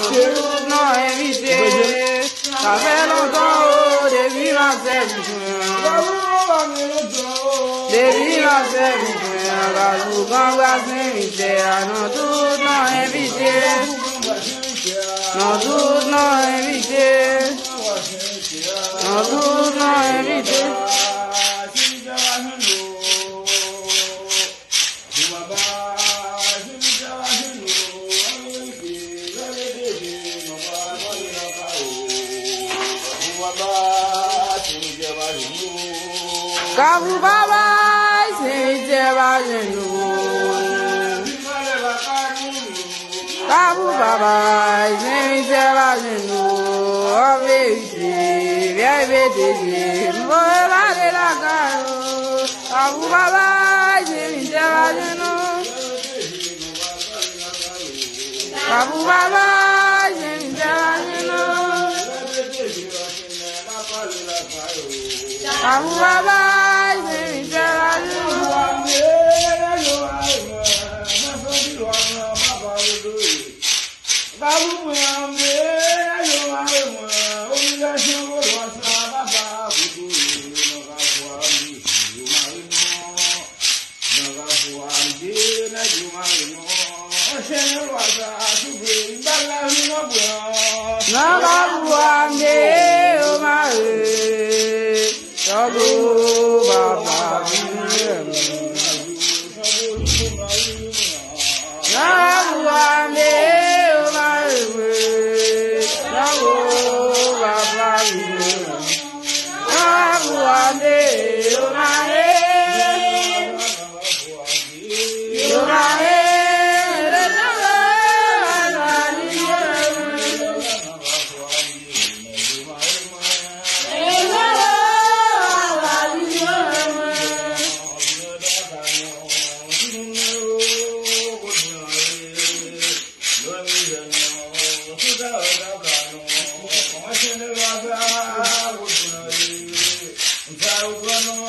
tout non invité. Ça fait longtemps depuis la service. Depuis la service, la souvent va s'inviter. Non tout non invité. Non tout non invité. Non tout non invité. Kabu baba, c'est Kabu baba, c'est viens bêter, voilà la caro. Kabu baba, c'est Kabu baba, Kabu baba, Thank you.